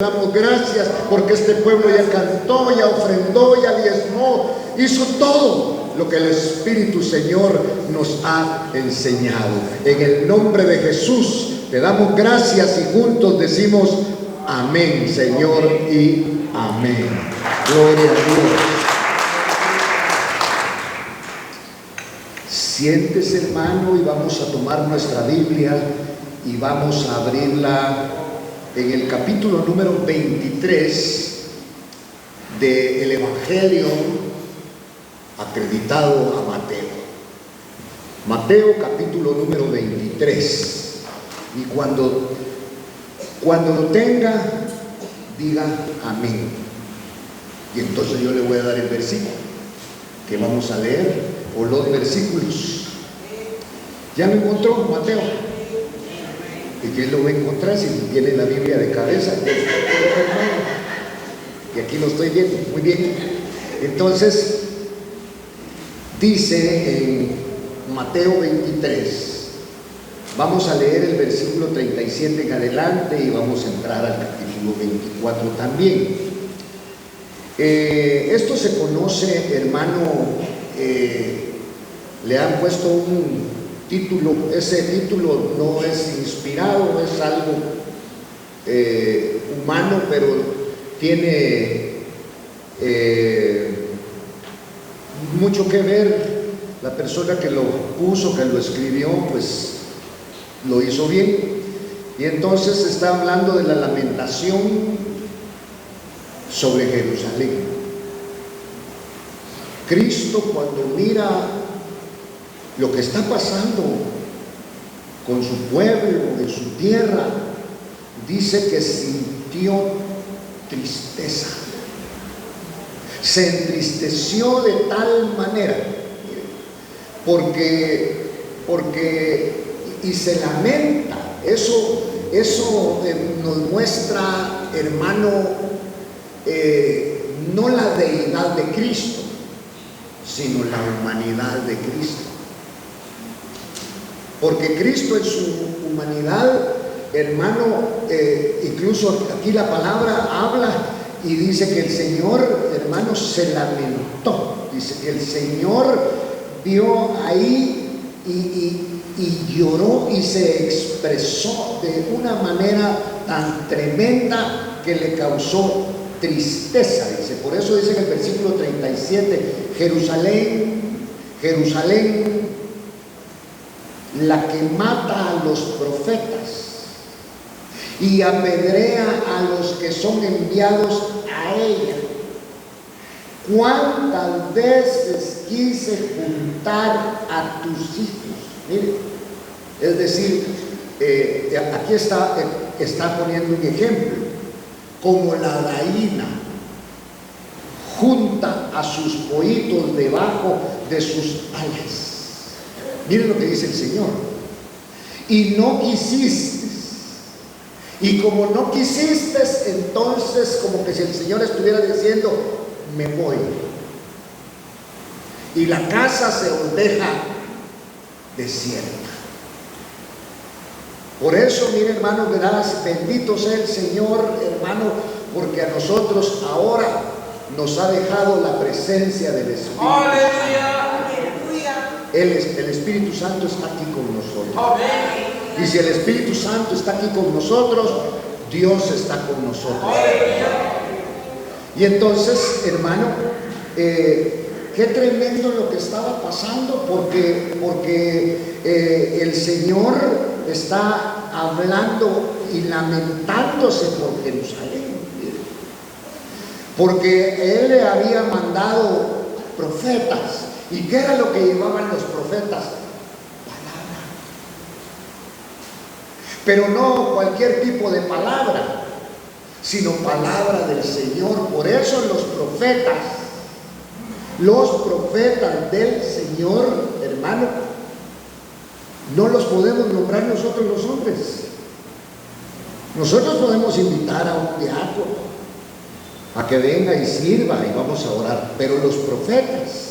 Damos gracias porque este pueblo ya cantó, ya ofrendó, ya diezmó, hizo todo lo que el Espíritu Señor nos ha enseñado. En el nombre de Jesús te damos gracias y juntos decimos amén, Señor, y amén. Gloria a Dios. Siéntese, hermano, y vamos a tomar nuestra Biblia y vamos a abrirla en el capítulo número 23 del Evangelio acreditado a Mateo. Mateo capítulo número 23. Y cuando lo tenga, diga amén. Y entonces yo le voy a dar el versículo que vamos a leer, o los versículos. ¿Ya lo encontró, Mateo? ¿Y quién lo va a encontrar si tiene la Biblia de cabeza? Y aquí lo estoy viendo, muy bien. Entonces, dice en Mateo 23, vamos a leer el versículo 37 en adelante y vamos a entrar al capítulo 24 también. Esto se conoce, hermano, le han puesto un título. Ese título no es inspirado, es algo humano, pero tiene mucho que ver. La persona que lo puso, que lo escribió, pues lo hizo bien. Y entonces está hablando de la lamentación sobre Jerusalén. Cristo, cuando mira lo que está pasando con su pueblo, en su tierra, dice que sintió tristeza. Se entristeció de tal manera, porque y se lamenta. Eso nos muestra, hermano, no la deidad de Cristo, sino la humanidad de Cristo. Porque Cristo en su humanidad, hermano, incluso aquí la palabra habla y dice que el Señor, hermano, se lamentó. Dice que el Señor vio ahí y lloró y se expresó de una manera tan tremenda que le causó tristeza. Dice, por eso dice en el versículo 37, Jerusalén, Jerusalén, la que mata a los profetas y apedrea a los que son enviados a ella. ¿Cuántas veces quise juntar a tus hijos? Mire, es decir, aquí está poniendo un ejemplo, como la gallina junta a sus pollitos debajo de sus alas. Miren lo que dice el Señor. Y no quisiste. Y como no quisiste, entonces como que si el Señor estuviera diciendo, me voy. Y la casa se os deja desierta. Por eso, mire, hermano, verás, bendito sea el Señor, hermano, porque a nosotros ahora nos ha dejado la presencia del Espíritu. ¡Aleluya! El Espíritu Santo está aquí con nosotros. Y si el Espíritu Santo está aquí con nosotros, Dios está con nosotros. Y entonces, hermano, qué tremendo lo que estaba pasando, porque el Señor está hablando y lamentándose por Jerusalén, porque Él le había mandado profetas. ¿Y qué era lo que llevaban los profetas? Palabra. Pero no cualquier tipo de palabra, sino palabra del Señor. Por eso los profetas del Señor, hermano, no los podemos nombrar nosotros los hombres. Nosotros podemos invitar a un diácono a que venga y sirva y vamos a orar, pero los profetas,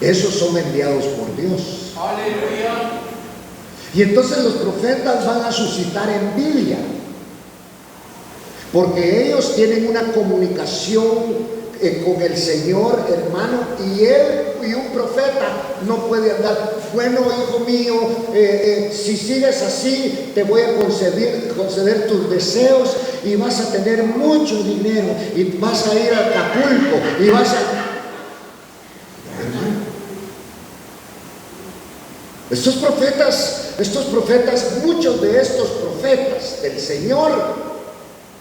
esos son enviados por Dios. Aleluya. Y entonces los profetas van a suscitar envidia. porque ellos tienen una comunicación con el Señor, hermano, y él y un profeta no puede andar, bueno, hijo mío, si sigues así te voy a conceder tus deseos y vas a tener mucho dinero y vas a ir a Acapulco y vas a... Hermano, estos profetas, muchos de estos profetas del Señor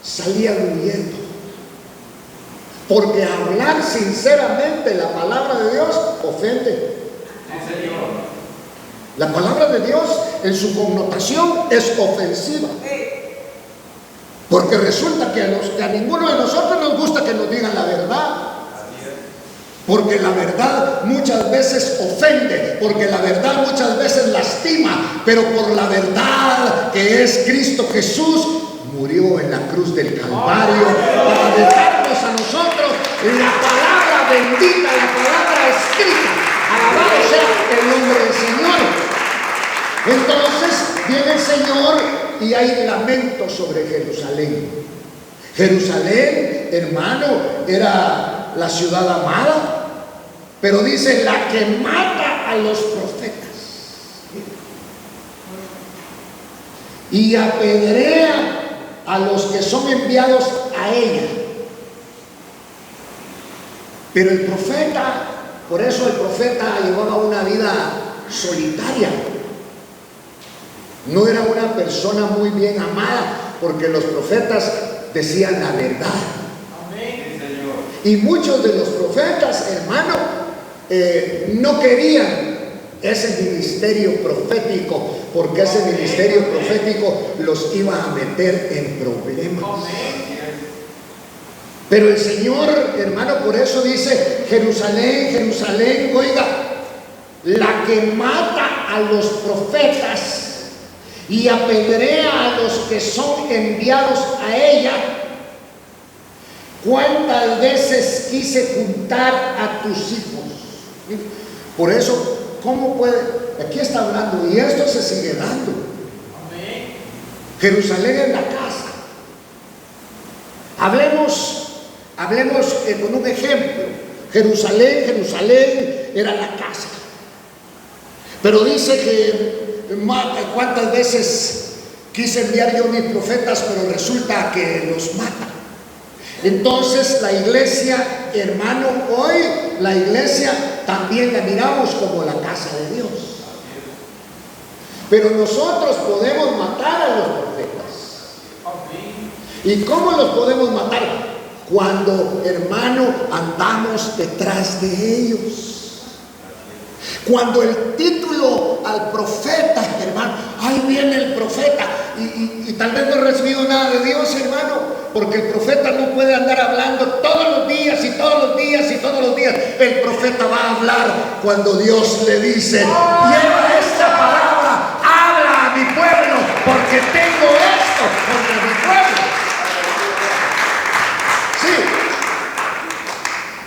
salían huyendo. Porque hablar sinceramente la palabra de Dios ofende. La palabra de Dios en su connotación es ofensiva. Porque resulta que a ninguno de nosotros nos gusta que nos digan la verdad. Porque la verdad muchas veces ofende, porque la verdad muchas veces lastima, pero por la verdad que es Cristo Jesús, murió en la cruz del Calvario para dejarnos a nosotros la palabra bendita, la palabra escrita. Alabado sea el nombre del Señor. Entonces viene el Señor y hay lamento sobre Jerusalén. Jerusalén, hermano, era la ciudad amada, pero dice la que mata a los profetas y apedrea a los que son enviados a ella. Pero el profeta, por eso el profeta llevaba una vida solitaria. No era una persona muy bien amada, porque los profetas decían la verdad. Amén. Y muchos de los profetas, hermano, no querían ese ministerio profético, porque ese ministerio profético los iba a meter en problemas. Pero el Señor, hermano, por eso dice: Jerusalén, Jerusalén, oiga, la que mata a los profetas y apedrea a los que son enviados a ella. ¿Cuántas veces quise juntar a tus hijos? Por eso, ¿cómo puede? Aquí está hablando, y esto se sigue dando. Amén. Jerusalén es la casa. Hablemos con un ejemplo. Jerusalén era la casa. Pero dice que cuántas veces quise enviar yo mis profetas, pero resulta que los matan. Entonces la iglesia, hermano, hoy la iglesia también la miramos como la casa de Dios. Pero nosotros podemos matar a los profetas. ¿Y cómo los podemos matar? Cuando, hermano, andamos detrás de ellos. Cuando el título al profeta, hermano, ahí viene el profeta, y tal vez no he recibido nada de Dios, hermano, porque el profeta no puede andar hablando todos los días y todos los días y todos los días. El profeta va a hablar cuando Dios le dice: lleva esta palabra, habla a mi pueblo, porque tengo esto contra mi pueblo.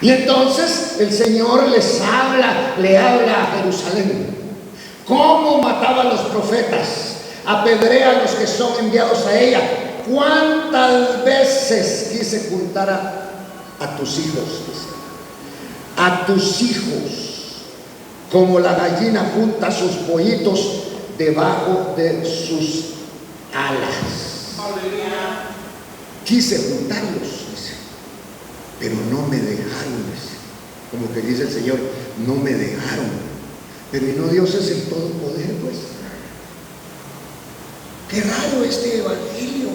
Y entonces el Señor le habla a Jerusalén. ¿Cómo mataba a los profetas? Apedrea a los que son enviados a ella. ¿Cuántas veces quise juntar a tus hijos? A tus hijos, como la gallina junta sus pollitos debajo de sus alas. Quise juntarlos, pero no me dejaron, como que dice el Señor, no me dejaron. Pero ¿y no Dios es el todopoder, pues? Qué raro este evangelio,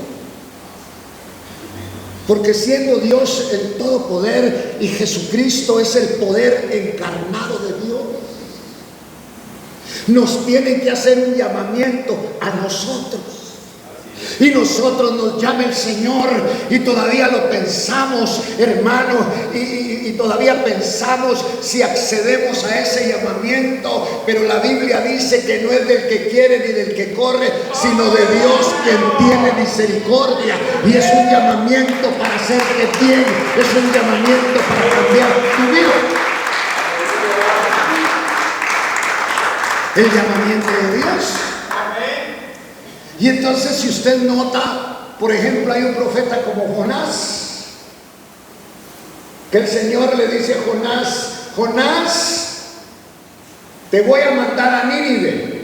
porque siendo Dios el todopoder y Jesucristo es el poder encarnado de Dios, nos tiene que hacer un llamamiento a nosotros. Y nosotros nos llama el Señor y todavía lo pensamos, hermano, y todavía pensamos si accedemos a ese llamamiento. Pero la Biblia dice que no es del que quiere ni del que corre, sino de Dios quien tiene misericordia. Y es un llamamiento para hacerte bien, es un llamamiento para cambiar tu vida. El llamamiento de Dios. Y entonces, si usted nota, por ejemplo, hay un profeta como Jonás, que el Señor le dice a Jonás: Jonás, te voy a mandar a Nínive.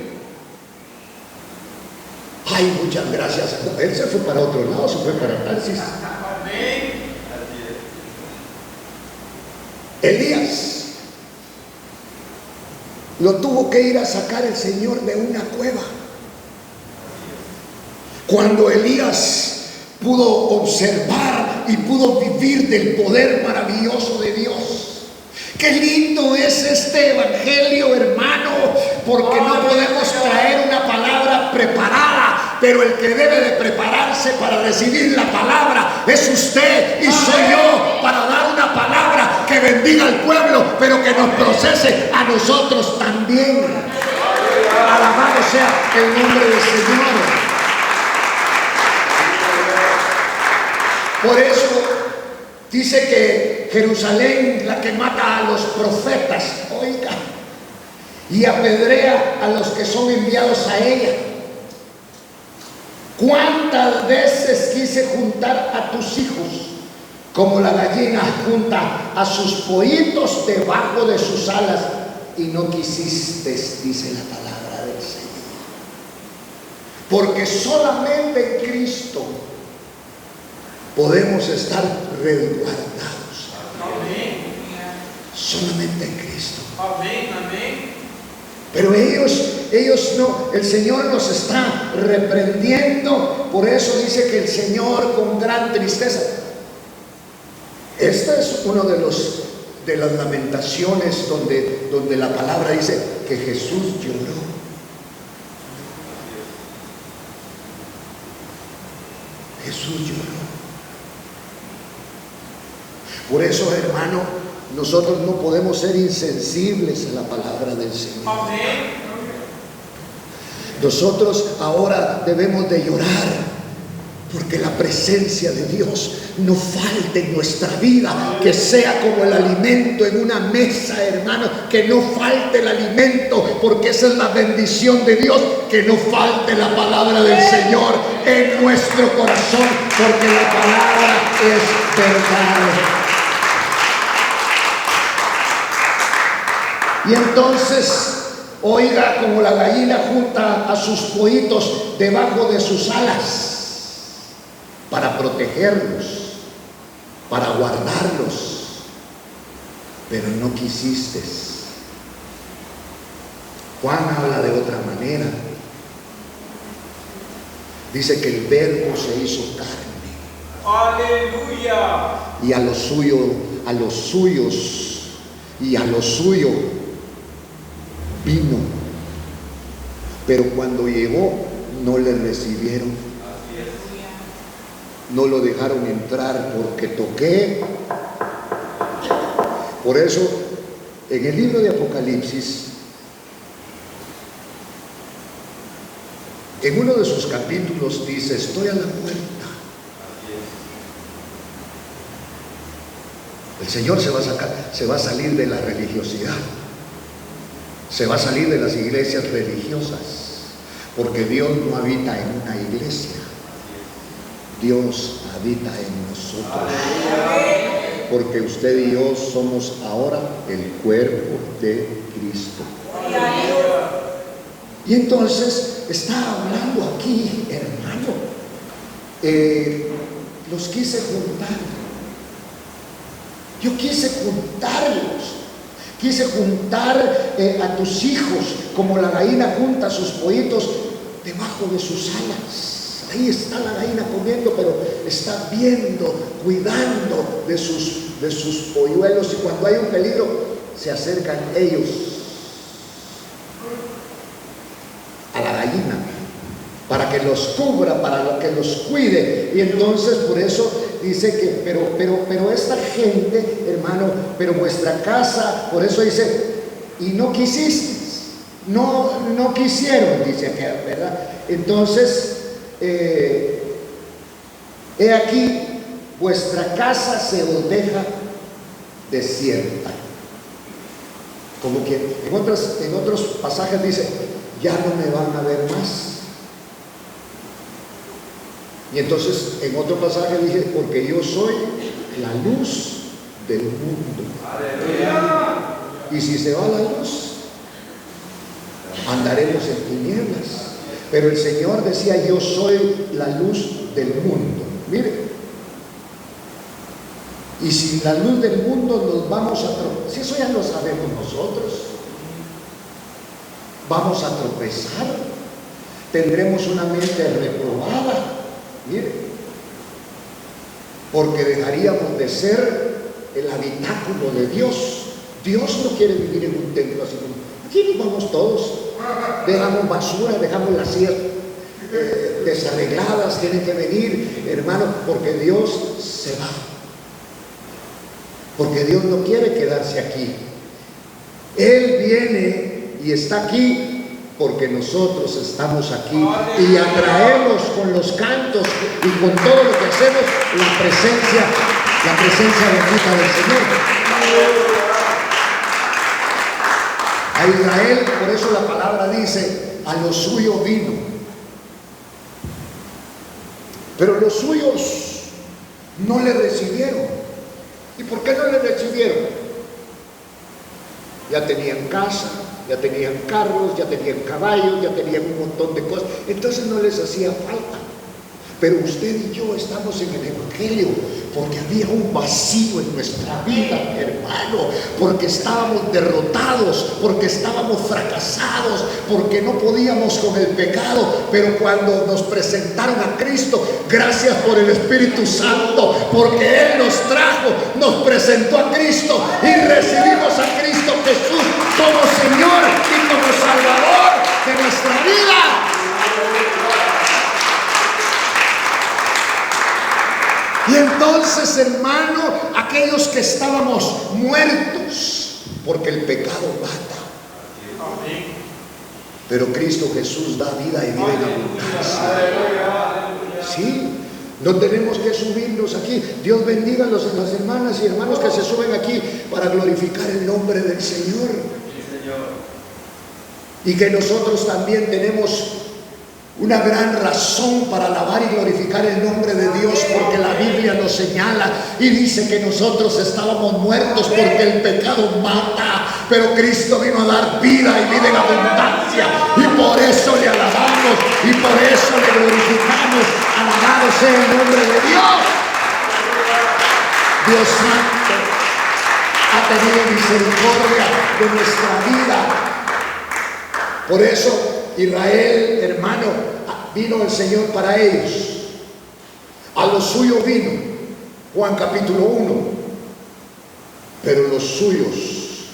Ay, muchas gracias. Él se fue para otro lado, se fue para Tarsis. Elías lo tuvo que ir a sacar el Señor de una cueva. Cuando Elías pudo observar y pudo vivir del poder maravilloso de Dios. Qué lindo es este evangelio, hermano, porque no podemos traer una palabra preparada, pero el que debe de prepararse para recibir la palabra es usted y soy yo, para dar una palabra que bendiga al pueblo, pero que nos procese a nosotros también. Alabado sea el nombre del Señor. Por eso dice que Jerusalén, la que mata a los profetas, oiga, y apedrea a los que son enviados a ella. ¿Cuántas veces quise juntar a tus hijos como la gallina junta a sus pollitos debajo de sus alas, y no quisiste, dice la palabra del Señor? Porque solamente en Cristo podemos estar resguardados. Amén. Solamente en Cristo. Amén, amén. Pero ellos no, el Señor nos está reprendiendo. Por eso dice que el Señor con gran tristeza. Esta es uno de las lamentaciones donde la palabra dice que Jesús lloró. Jesús lloró. Por eso, hermano, nosotros no podemos ser insensibles a la palabra del Señor. Nosotros ahora debemos de llorar porque la presencia de Dios no falte en nuestra vida, que sea como el alimento en una mesa, hermano, que no falte el alimento, porque esa es la bendición de Dios, que no falte la palabra del Señor en nuestro corazón, porque la palabra es verdad. Y entonces, oiga, como la gallina junta a sus pollitos debajo de sus alas, para protegerlos, para guardarlos, pero no quisiste. Juan habla de otra manera. Dice que el Verbo se hizo carne. ¡Aleluya! Y a los suyos vino, pero cuando llegó no le recibieron, no lo dejaron entrar porque toqué. Por eso en el libro de Apocalipsis, en uno de sus capítulos dice: estoy a la puerta. El Señor se va a salir de la religiosidad, se va a salir de las iglesias religiosas, porque Dios no habita en una iglesia, Dios habita en nosotros, porque usted y yo somos ahora el cuerpo de Cristo. Y entonces está hablando aquí, hermano, los quise juntar. Yo quise juntarlos, quise juntar a tus hijos como la gallina junta a sus pollitos debajo de sus alas. Ahí está la gallina comiendo, pero está viendo, cuidando de sus polluelos, y cuando hay un peligro se acercan ellos a la gallina para que los cubra, para que los cuide. Y entonces por eso dice que, pero esta gente, hermano, pero vuestra casa, por eso dice, y no quisiste, no quisieron, dice acá, ¿verdad? Entonces, he aquí, vuestra casa se os deja desierta. Como que en otros pasajes dice, ya no me van a ver más. Y entonces en otro pasaje dije, porque yo soy la luz del mundo. Y si se va la luz, andaremos en tinieblas. Pero el Señor decía, yo soy la luz del mundo. Mire, y sin la luz del mundo nos vamos a tropezar. Si eso ya lo sabemos nosotros, vamos a tropezar, tendremos una mente reprobada. Mire, porque dejaríamos de ser el habitáculo de Dios. Dios no quiere vivir en un templo así como aquí nos vamos todos, dejamos basura, dejamos las sillas desarregladas, tienen que venir, hermano, porque Dios se va, porque Dios no quiere quedarse aquí. Él viene y está aquí porque nosotros estamos aquí y atraemos con los cantos y con todo lo que hacemos la presencia bendita del Señor. A Israel, por eso la palabra dice, a lo suyo vino. Pero los suyos no le recibieron. ¿Y por qué no le recibieron? Ya tenían casa, ya tenían carros, ya tenían caballos, ya tenían un montón de cosas. Entonces no les hacía falta. Pero usted y yo estamos en el Evangelio porque había un vacío en nuestra vida, hermano, porque estábamos derrotados, porque estábamos fracasados, porque no podíamos con el pecado. Pero cuando nos presentaron a Cristo, gracias por el Espíritu Santo, porque Él nos trajo, nos presentó a Cristo y recibimos a Cristo Jesús como Señor y como Salvador de nuestra vida. Y entonces, hermano, aquellos que estábamos muertos, porque el pecado mata, pero Cristo Jesús da vida y vida en abundancia. Sí, no tenemos que subirnos aquí. Dios bendiga a las hermanas y hermanos que se suben aquí para glorificar el nombre del Señor. Y que nosotros también tenemos una gran razón para alabar y glorificar el nombre de Dios, porque la Biblia nos señala y dice que nosotros estábamos muertos porque el pecado mata, pero Cristo vino a dar vida y vida en abundancia, y por eso le alabamos y por eso le glorificamos. Alabado sea el nombre de Dios. Dios Santo ha tenido misericordia de nuestra vida. Por eso Israel, hermano, vino el Señor para ellos. A los suyos vino, Juan capítulo 1, pero los suyos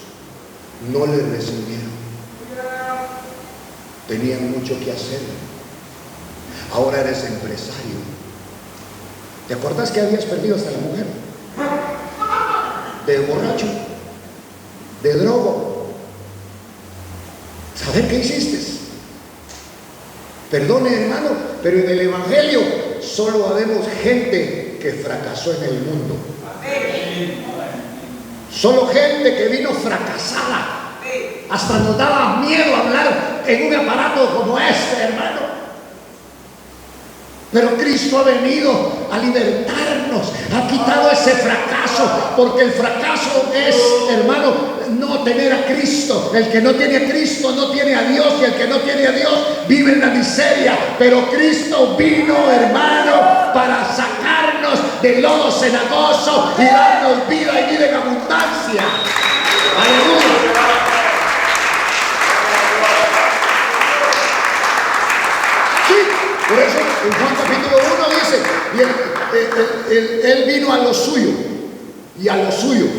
no le recibieron. Tenían mucho que hacer. Ahora eres empresario. ¿Te acuerdas que habías perdido hasta la mujer? De borracho, de drogo. ¿Sabes qué hiciste? Perdone, hermano, pero en el Evangelio solo vemos gente que fracasó en el mundo. Solo gente que vino fracasada. Hasta nos daba miedo hablar en un aparato como este, hermano. Pero Cristo ha venido a libertarnos, ha quitado ese fracaso, porque el fracaso es, hermano, no tener a Cristo. El que no tiene a Cristo no tiene a Dios, y el que no tiene a Dios vive en la miseria. Pero Cristo vino, hermano, para sacarnos del lodo cenagoso y darnos vida y vida en abundancia. Aleluya. Por eso en Juan capítulo 1 dice, y él vino a lo suyo y a los suyos,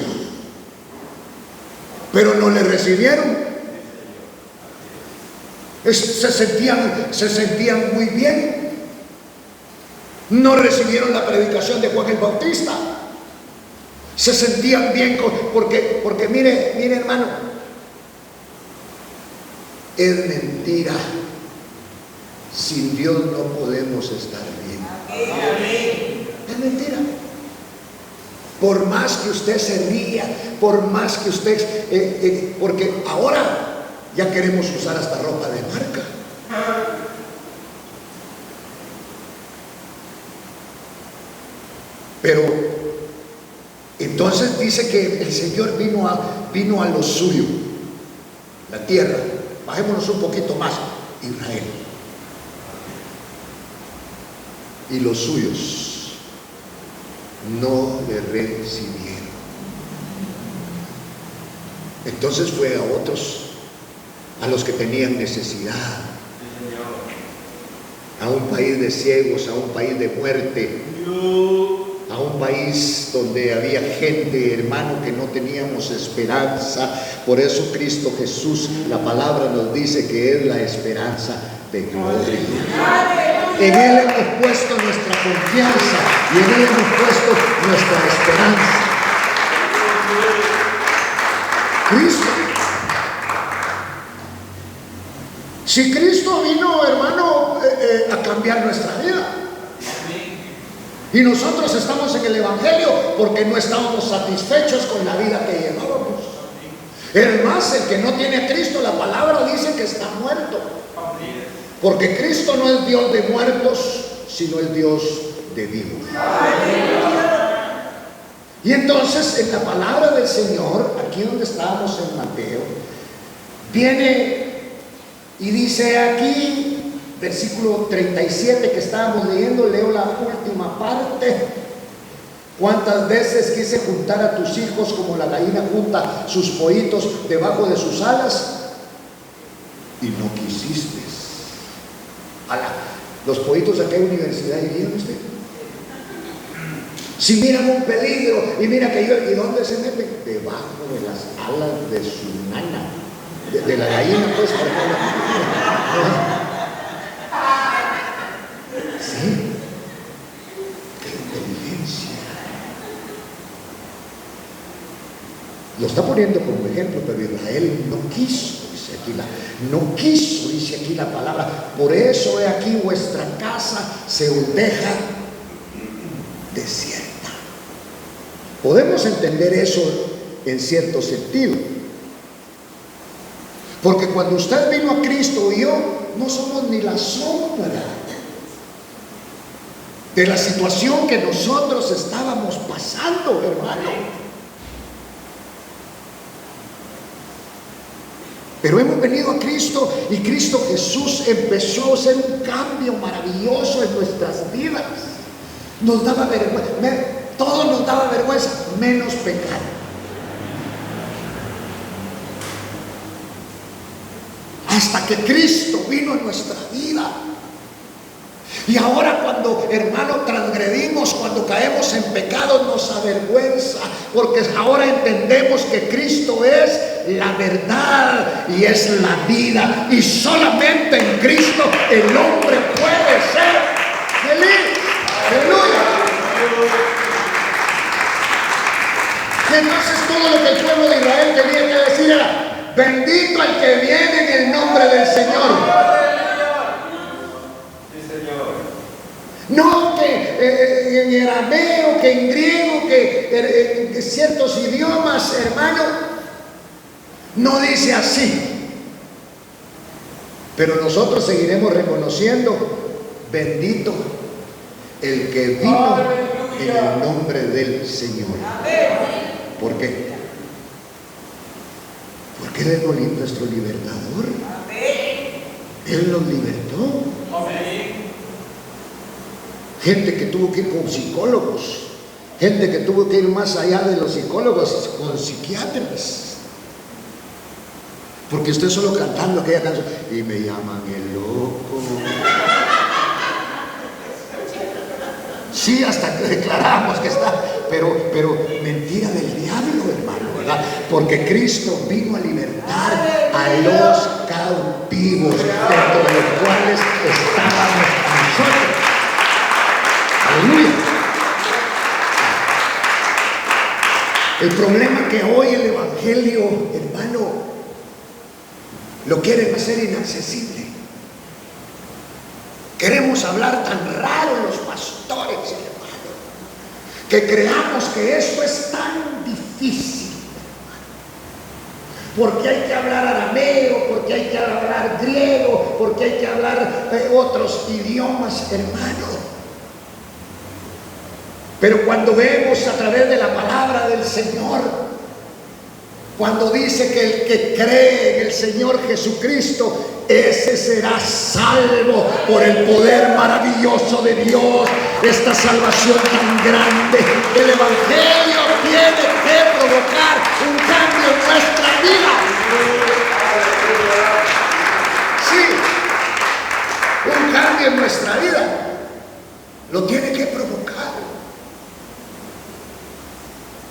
pero no le recibieron. Se sentían muy bien. No recibieron la predicación de Juan el Bautista. Se sentían bien porque mire hermano, es mentira. Sin Dios no podemos estar bien. Es mentira. Por más que usted se ría, por más que usted, porque ahora ya queremos usar hasta ropa de marca. Pero entonces dice que el Señor vino a lo suyo, la tierra. Bajémonos un poquito más, Israel. Y los suyos no le recibieron. Entonces fue a otros, a los que tenían necesidad, a un país de ciegos, a un país de muerte, a un país donde había gente, hermano, que no teníamos esperanza. Por eso Cristo Jesús, la palabra nos dice que es la esperanza de gloria. En Él hemos puesto nuestra confianza y en Él hemos puesto nuestra esperanza. Cristo. Si Cristo vino, hermano, a cambiar nuestra vida, y nosotros estamos en el Evangelio porque no estábamos satisfechos con la vida que llevábamos. Es más, el que no tiene a Cristo, la palabra dice que está muerto, porque Cristo no es Dios de muertos, sino el Dios de vivos. Y entonces en la palabra del Señor, aquí donde estábamos en Mateo, viene y dice aquí, versículo 37 que estábamos leyendo, leo la última parte. ¿Cuántas veces quise juntar a tus hijos como la gallina junta sus pollitos debajo de sus alas? Y no quisiste. Los pollitos ¿a qué universidad irían usted? Si miran un peligro y mira que ¿y dónde se meten? Debajo de las alas de su nana, de la gallina, pues. Sí, qué inteligencia. Lo está poniendo como ejemplo, pero Israel no quiso, dice aquí la palabra. Por eso he aquí vuestra casa se os deja desierta. Podemos entender eso en cierto sentido, porque cuando usted vino a Cristo y yo, no somos ni la sombra de la situación que nosotros estábamos pasando, hermano. Pero hemos venido a Cristo y Cristo Jesús empezó a hacer un cambio maravilloso en nuestras vidas. Nos daba vergüenza, todo nos daba vergüenza, menos pecado. Hasta que Cristo vino en nuestra vida. Y ahora cuando, hermano, transgredimos, cuando caemos en pecado, nos avergüenza, porque ahora entendemos que Cristo es la verdad y es la vida, y solamente en Cristo el hombre puede ser feliz. Aleluya. Y entonces todo lo que el pueblo de Israel tenía que decir era: bendito el que viene en el nombre del Señor. No que en arameo, que en griego, que ciertos idiomas, hermano, no dice así. Pero nosotros seguiremos reconociendo: bendito el que vino en el nombre del Señor. ¿Por qué? Porque Él es nuestro libertador. Él nos libertó. Gente que tuvo que ir con psicólogos, gente que tuvo que ir más allá de los psicólogos, con psiquiatras, porque usted solo cantando aquella canción y me llaman el loco. Sí, hasta que declaramos que está, pero mentira del diablo, hermano, ¿verdad? Porque Cristo vino a libertar a los cautivos, dentro de los cuales estábamos nosotros. Aleluya. El problema es que hoy el Evangelio, hermano, lo quieren hacer inaccesible. Queremos hablar tan raro los pastores, hermano, que creamos que esto es tan difícil, hermano, porque hay que hablar arameo, porque hay que hablar griego, porque hay que hablar otros idiomas, hermano. Pero cuando vemos a través de la palabra del Señor, cuando dice que el que cree en el Señor Jesucristo, ese será salvo por el poder maravilloso de Dios. Esta salvación tan grande, el Evangelio tiene que provocar un cambio en nuestra vida. Sí, un cambio en nuestra vida. Lo tiene que provocar.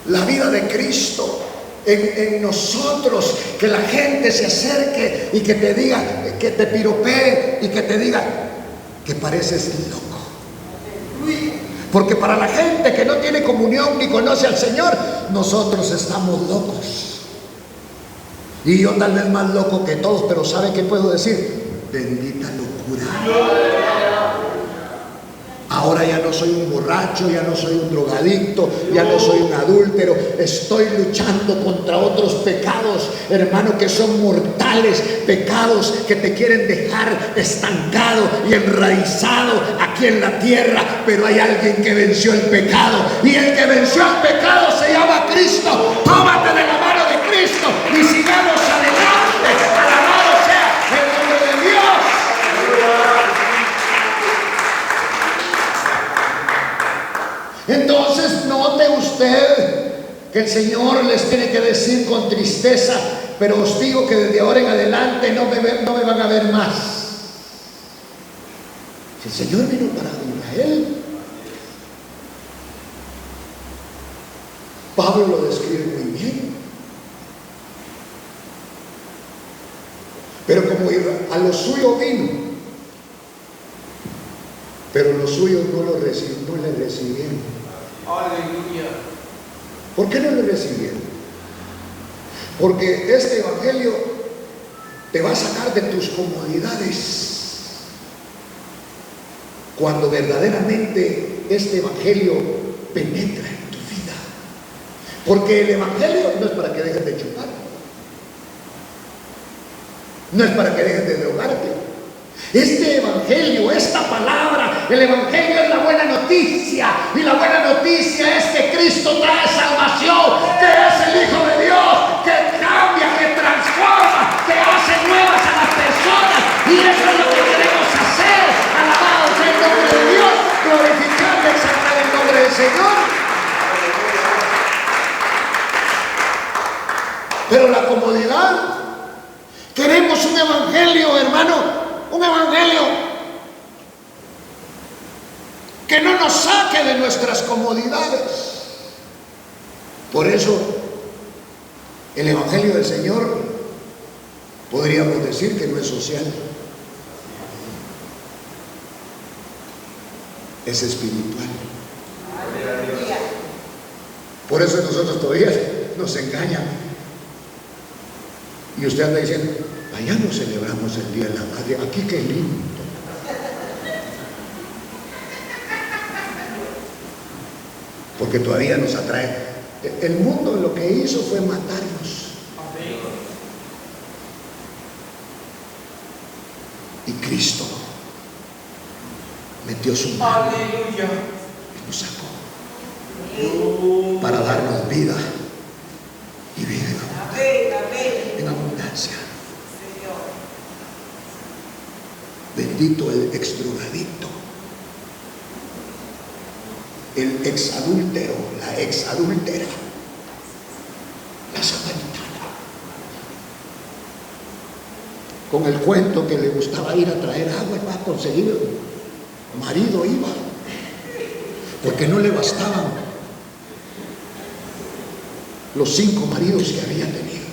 La vida de Cristo en nosotros, que la gente se acerque y que te diga, que te piropee y que te diga que pareces loco. Porque para la gente que no tiene comunión ni conoce al Señor, nosotros estamos locos. Y yo tal vez más loco que todos, pero ¿sabe qué puedo decir? Bendita locura. Ahora ya no soy un borracho, ya no soy un drogadicto, ya no soy un adúltero. Estoy luchando contra otros pecados, hermano, que son mortales. Pecados que te quieren dejar estancado y enraizado aquí en la tierra. Pero hay alguien que venció el pecado. Y el que venció el pecado se llama Cristo. Tómate de la mano de Cristo y sigamos adelante. Alabado sea el nombre de Dios. Entonces note usted que el Señor les tiene que decir con tristeza: pero os digo que desde ahora en adelante no me van a ver más. Si el Señor vino para Israel, Pablo lo describe muy bien. Pero como a lo suyo vino, pero los suyos no le recibieron. Aleluya. ¿Por qué no le recibieron? Porque este evangelio te va a sacar de tus comodidades. Cuando verdaderamente este evangelio penetra en tu vida. Porque el evangelio no es para que dejes de chupar, no es para que dejes de drogarte. Este evangelio, esta palabra, el evangelio es la buena noticia. Y la buena noticia es que Cristo trae salvación, que es el Hijo de Dios, que cambia, que transforma, que hace nuevas a las personas. Y eso es lo que queremos hacer. Alabado sea el nombre de Dios, glorificar y exaltar el nombre del Señor. Pero la comodidad, queremos un evangelio, hermano, un evangelio que no nos saque de nuestras comodidades. Por eso el evangelio del Señor podríamos decir que no es social, es espiritual. Por eso nosotros todavía nos engañan y usted anda diciendo: allá no celebramos el Día de la Madre, aquí qué lindo. Porque todavía nos atrae. El mundo lo que hizo fue matarnos. Y Cristo metió su mano y nos sacó para darnos vida y vida en abundancia. Bendito el exdrogadicto, el exadúltero, la exadúltera, la samaritana, con el cuento que le gustaba ir a traer agua para conseguir marido, iba porque no le bastaban los 5 maridos que había tenido,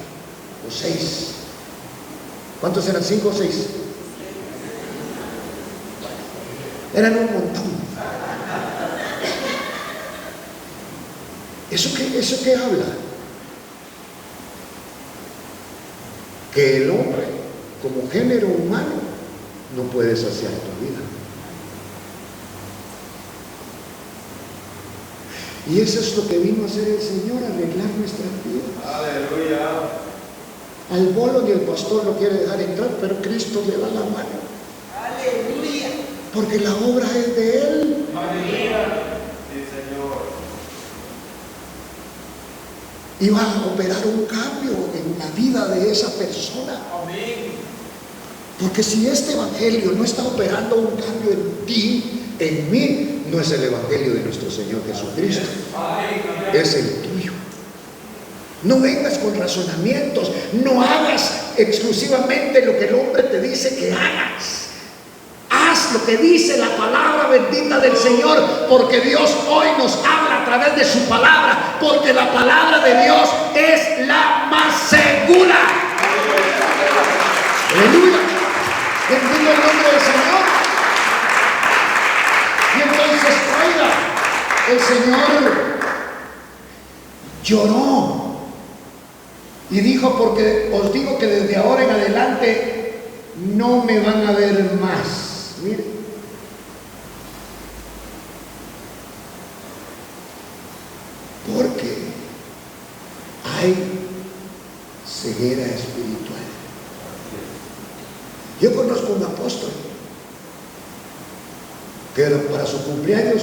los 6. ¿Cuántos eran? 5 o 6. Eran un montón. ¿Eso qué habla? Que el hombre, como género humano, no puede saciar tu vida. Y eso es lo que vino a hacer el Señor, arreglar nuestras vidas. Aleluya. Al bolo ni el pastor lo quiere dejar entrar, pero Cristo le da la mano. Aleluya. Porque la obra es de Él. Aleluya. Sí, Señor. Iba a operar un cambio en la vida de esa persona. Amén. Porque si este evangelio no está operando un cambio en ti, en mí, no es el evangelio de nuestro Señor Jesucristo, es el tuyo. No vengas con razonamientos, no hagas exclusivamente lo que el hombre te dice que hagas. Haz lo que dice la palabra bendita del Señor, porque Dios hoy nos habla a través de su palabra, porque la palabra de Dios es la más segura. Aleluya. Bendito el nombre del Señor. Y entonces, oiga, el Señor lloró y dijo: porque os digo que desde ahora en adelante no me van a ver más. Mire, porque hay ceguera espiritual. Yo conozco un apóstol que para su cumpleaños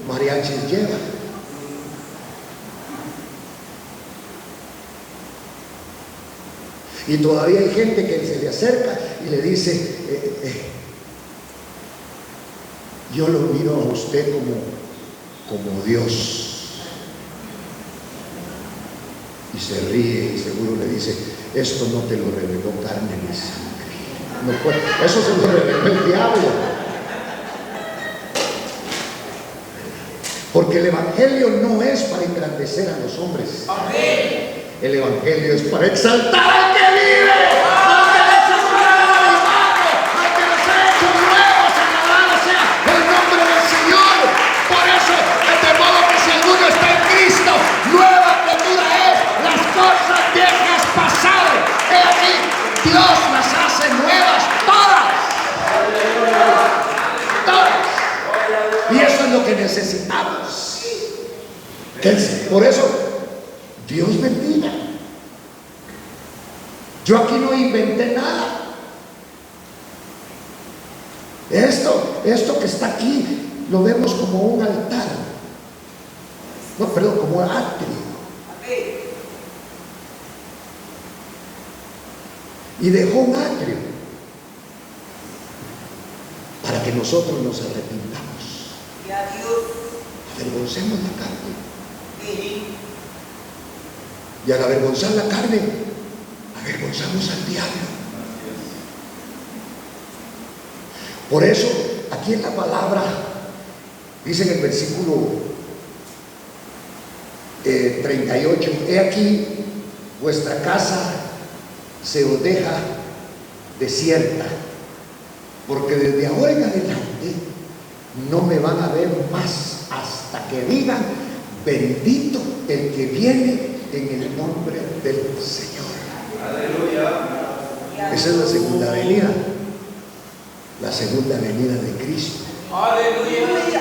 mariachis lleva. Y todavía hay gente que se le acerca y le dice: yo lo miro a usted como Dios. Y se ríe y seguro le dice: esto no te lo reveló carne ni sangre. No puede, eso se lo reveló el diablo. Porque el evangelio no es para engrandecer a los hombres. Amén. El evangelio es para exaltar al que vive, al que nos ha salvado del barro, al que nos ha hecho nuevos. Alabado sea el nombre del Señor. Por eso, de modo que si alguno está en Cristo, nueva criatura es. Las cosas viejas pasaron. He aquí, Dios las hace nuevas todas. Todas. Y eso es lo que necesitamos. Por eso, Dios bendiga. Yo aquí no inventé nada. Esto que está aquí lo vemos como un altar. No, perdón, como un atrio. Y dejó un atrio para que nosotros nos arrepintamos. Avergoncemos la carne. Y al avergonzar la carne, avergonzamos al diablo. Por eso, aquí en la palabra, dice en el versículo 38, he aquí, vuestra casa se os deja desierta, porque desde ahora en adelante no me van a ver más hasta que digan: bendito el que viene en el nombre del Señor. Aleluya. Esa es la segunda venida. La segunda venida de Cristo. Aleluya.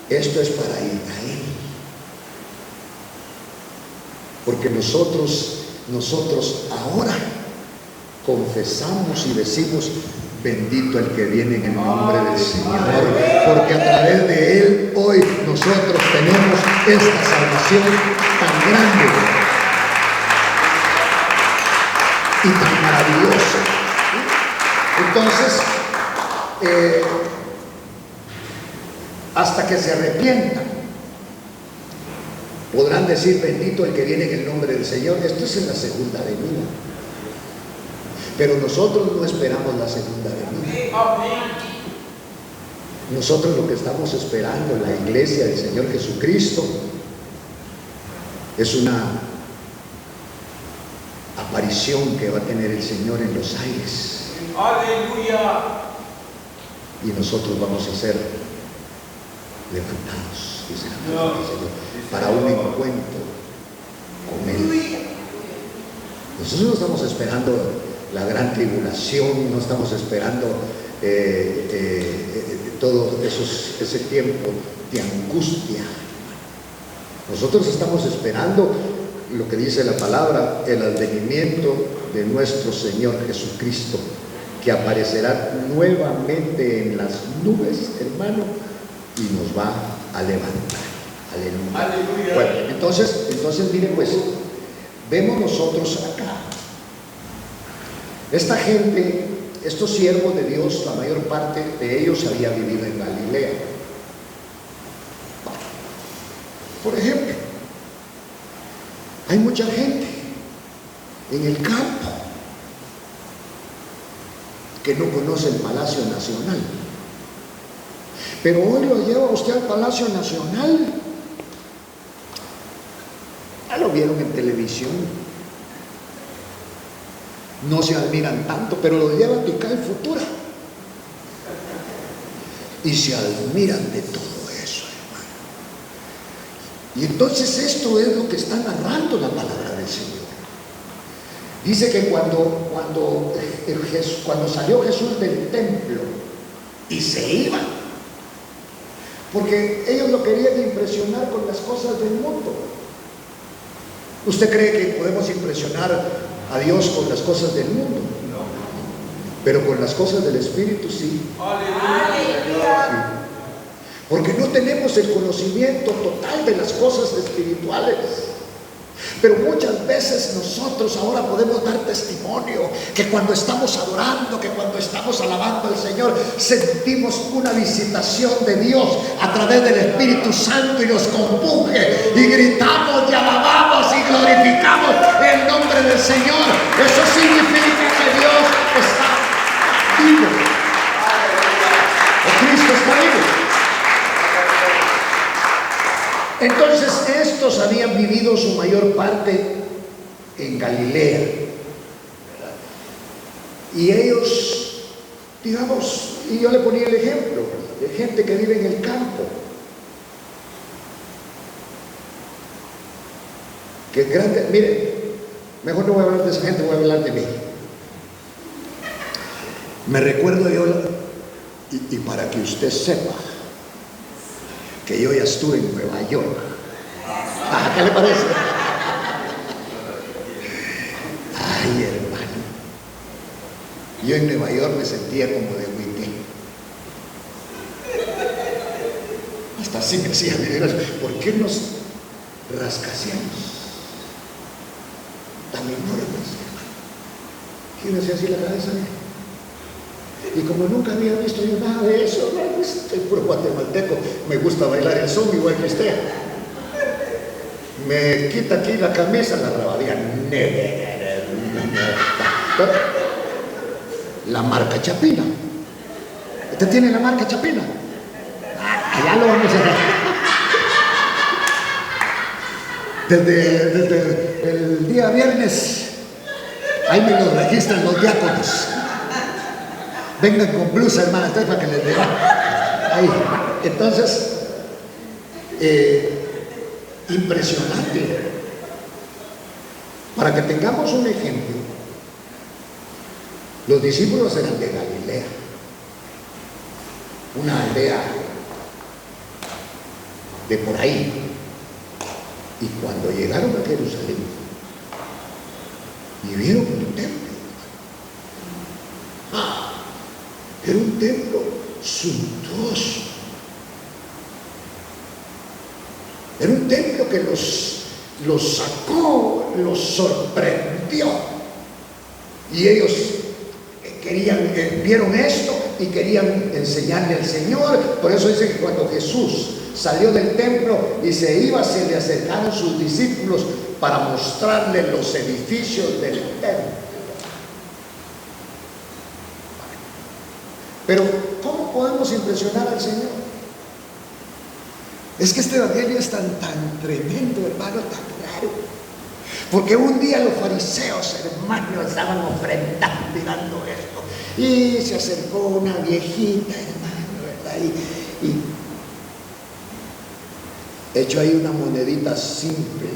Esto es para Israel. Porque nosotros ahora confesamos y decimos: bendito el que viene en el nombre del Señor, porque a través de Él hoy nosotros tenemos esta salvación tan grande y tan maravillosa. Entonces, hasta que se arrepientan, podrán decir: bendito el que viene en el nombre del Señor. Esto es en la segunda venida. Pero nosotros no esperamos la segunda venida. Nosotros lo que estamos esperando en la iglesia del Señor Jesucristo es una aparición que va a tener el Señor en los aires. Aleluya. Y nosotros vamos a ser levantados, dice la palabra del Señor, para un encuentro con Él. Nosotros no estamos esperando la gran tribulación, no estamos esperando todo ese tiempo de angustia. Nosotros estamos esperando lo que dice la palabra: el advenimiento de nuestro Señor Jesucristo, que aparecerá nuevamente en las nubes, hermano, y nos va a levantar. Aleluya. Bueno, entonces mire pues, vemos nosotros acá. Esta gente, estos siervos de Dios, la mayor parte de ellos había vivido en Galilea. Por ejemplo, hay mucha gente en el campo que no conoce el Palacio Nacional. Pero hoy lo lleva usted al Palacio Nacional. Ya lo vieron en televisión. No se admiran tanto, pero lo lleva a Tikal Futura. Y se admiran de todo eso, hermano. Y entonces esto es lo que está narrando la palabra del Señor. Dice que cuando salió Jesús del templo y se iba, porque ellos lo querían impresionar con las cosas del mundo. ¿Usted cree que podemos impresionar a Dios con las cosas del mundo? No. Pero con las cosas del Espíritu sí. ¡Aleluya! Porque no tenemos el conocimiento total de las cosas espirituales. Pero muchas veces nosotros ahora podemos dar testimonio que cuando estamos adorando, que cuando estamos alabando al Señor, sentimos una visitación de Dios a través del Espíritu Santo y nos compunge y gritamos y alabamos y glorificamos el nombre del Señor. Eso significa que Dios está vivo. O Cristo está vivo. Entonces estos habían vivido su mayor parte en Galilea. Y ellos, digamos, y yo le ponía el ejemplo de gente que vive en el campo, que es grande. Mire, mejor no voy a hablar de esa gente, voy a hablar de mí. Me recuerdo yo, y para que usted sepa, que yo ya estuve en Nueva York. ¿Qué le parece? Ay, hermano, yo en Nueva York me sentía como de Huité. Hasta así me decía, ¿por qué nos rascaseamos tan enormes, hermano? Y me hacía así la cabeza, y como nunca había visto yo nada de eso, estoy puro guatemalteco, me gusta bailar el son igual que usted. Me quita aquí la camisa, la rabadía, la marca Chapina. ¿Usted tiene la marca Chapina? Allá lo vamos a hacer. Desde el día viernes, ahí me lo registran los diáconos. Vengan con blusa, hermana, para que les diga. Ahí. Entonces, impresionante. Para que tengamos un ejemplo, los discípulos eran de Galilea, una aldea de por ahí. Y cuando llegaron a Jerusalén y vieron el templo, era un templo suntuoso. Era un templo que los sacó, los sorprendió. Y ellos vieron esto y querían enseñarle al Señor. Por eso dice que cuando Jesús salió del templo y se iba, se le acercaron sus discípulos para mostrarle los edificios del templo. Pero, ¿cómo podemos impresionar al Señor? Es que este evangelio es tan tremendo, hermano, tan raro. Porque un día los fariseos, hermano, estaban ofrendando y dando esto. Y se acercó una viejita, hermano, ¿verdad? Y echó ahí una monedita simple,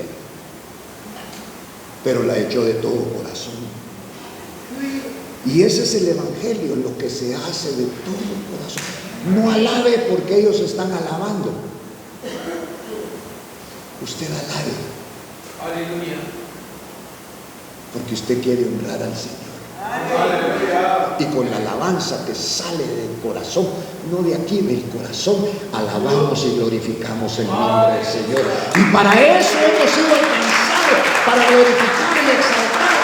pero la echó de todo corazón. Y ese es el evangelio, lo que se hace de todo corazón. No alabe porque ellos están alabando. Usted alabe. Aleluya. Porque usted quiere honrar al Señor. Aleluya. Y con la alabanza que sale del corazón, no de aquí, del corazón, alabamos y glorificamos el nombre del Señor. Y para eso hemos sido alcanzados, para glorificar y exaltar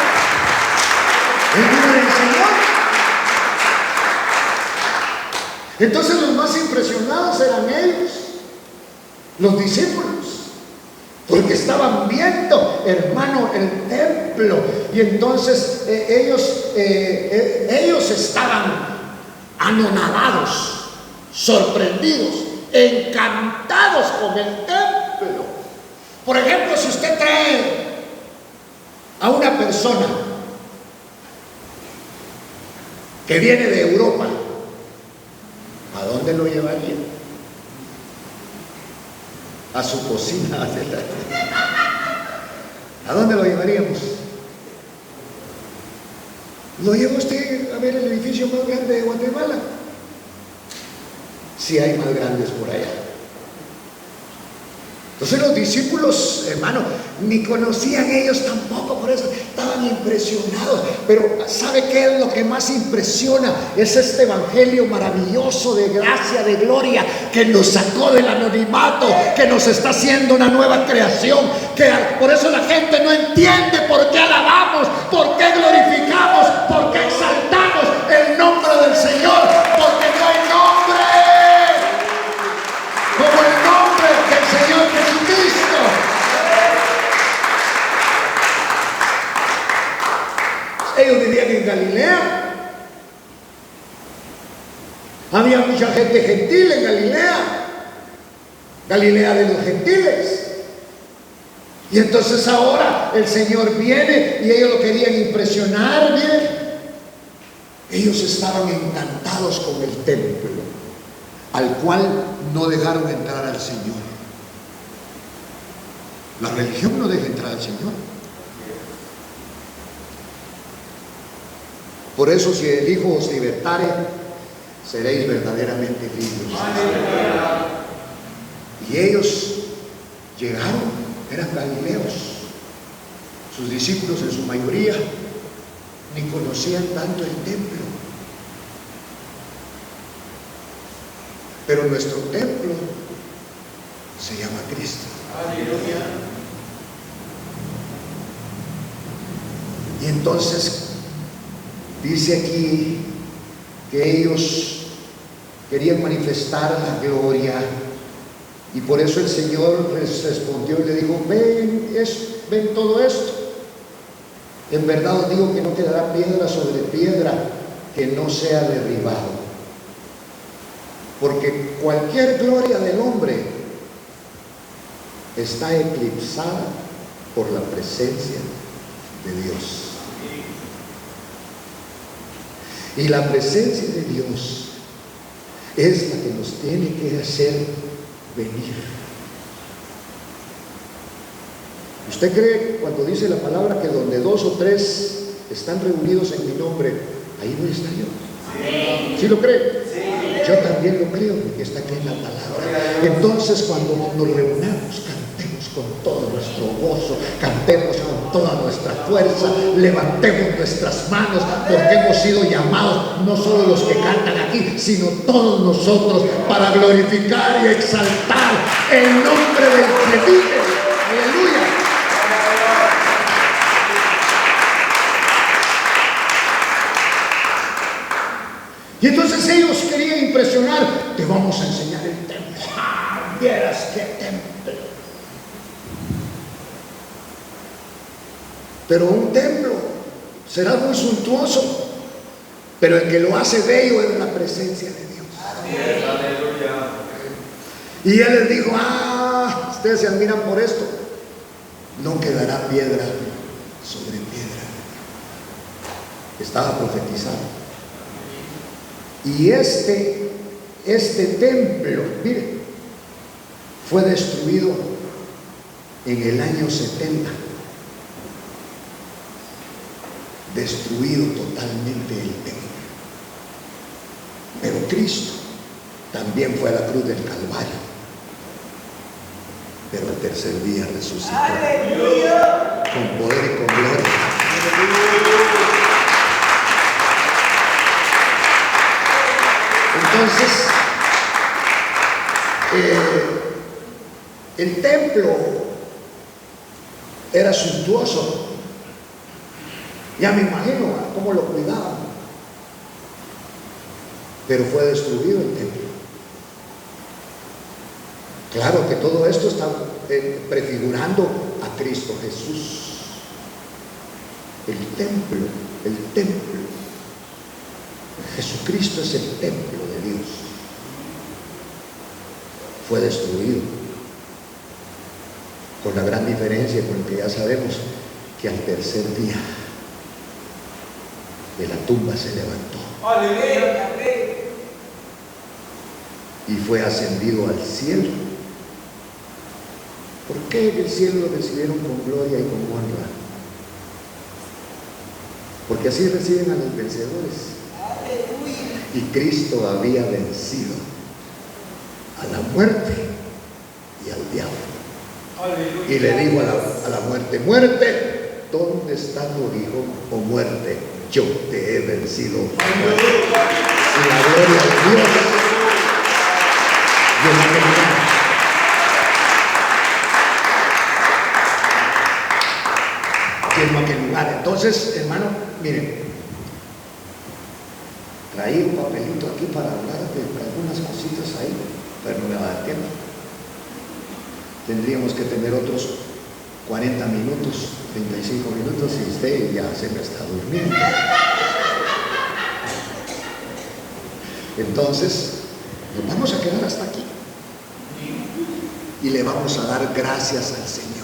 el nombre del Señor. Entonces los más impresionados eran ellos, los discípulos, porque estaban viendo, hermano, el templo. Y entonces ellos estaban anonadados, sorprendidos, encantados con el templo. Por ejemplo, si usted trae a una persona que viene de Europa, ¿a dónde lo llevaría? A su cocina. ¿A dónde lo llevaríamos? ¿Lo lleva usted a ver el edificio más grande de Guatemala? Si hay más grandes por allá. Entonces los discípulos, hermano, ni conocían ellos tampoco, por eso estaban impresionados. Pero ¿sabe qué es lo que más impresiona? Es este evangelio maravilloso de gracia, de gloria, que nos sacó del anonimato, que nos está haciendo una nueva creación. Que por eso la gente no entiende por qué alabamos, por qué glorificamos, por qué exaltamos el nombre del Señor, porque no hay nombre como el nombre del Señor Jesucristo. Ellos vivían en Galilea. Había mucha gente gentil en Galilea, Galilea de los gentiles. Y entonces ahora el Señor viene y ellos lo querían impresionar, bien. Ellos estaban encantados con el templo, al cual no dejaron entrar al Señor. La religión no deja entrar al Señor. Por eso, si el Hijo os libertare, seréis verdaderamente libres. Y ellos llegaron, eran galileos. Sus discípulos en su mayoría ni conocían tanto el templo. Pero nuestro templo se llama Cristo. Aleluya. Y entonces dice aquí que ellos querían manifestar la gloria, y por eso el Señor les respondió y le dijo: ven todo esto. En verdad os digo que no quedará piedra sobre piedra que no sea derribado. Porque cualquier gloria del hombre está eclipsada por la presencia de Dios. Y la presencia de Dios es la que nos tiene que hacer venir. ¿Usted cree cuando dice la palabra que donde 2 o 3 están reunidos en mi nombre, ahí voy a estar yo? ¿Sí lo cree? Yo también lo creo, porque está aquí en la palabra. Entonces, cuando nos reunamos, cantemos con todo nuestro gozo, cantemos con toda nuestra fuerza, levantemos nuestras manos, porque hemos sido llamados, no solo los que cantan aquí, sino todos nosotros, para glorificar y exaltar el nombre del que vive. Aleluya. Y entonces ellos querían impresionar: te vamos a enseñar el templo. ¡Ah, vieras qué templo! Pero un templo será muy suntuoso, pero el que lo hace bello es la presencia de Dios. Aleluya. Y él les dijo: ustedes se admiran por esto, no quedará piedra sobre piedra. Estaba profetizado. Y este templo, mire, fue destruido en el año 70. Destruido totalmente el templo. Pero Cristo también fue a la cruz del Calvario. Pero al tercer día resucitó. ¡Aleluya! Con poder y con gloria. ¡Aleluya! Entonces, templo era suntuoso. Ya me imagino cómo lo cuidaban. Pero fue destruido el templo. Claro que todo esto está prefigurando a Cristo Jesús. El templo. Jesucristo es el templo de Dios. Fue destruido. Con la gran diferencia, con lo que ya sabemos, que al tercer día de la tumba se levantó. Aleluya. Y fue ascendido al cielo. ¿Por qué en el cielo lo recibieron con gloria y con honra? Porque así reciben a los vencedores. Y Cristo había vencido a la muerte y al diablo. Y le dijo a la muerte: muerte, ¿dónde está tu aguijón? O muerte, yo te he vencido. Y la gloria de Dios. Lleno aquel lugar. Entonces, hermano, miren, traí un papelito aquí para hablar de algunas cositas ahí, pero no me va a dar tiempo. Tendríamos que tener otros 40 minutos, 35 minutos, y usted ya se me está durmiendo. Entonces, nos vamos a quedar hasta aquí y le vamos a dar gracias al Señor.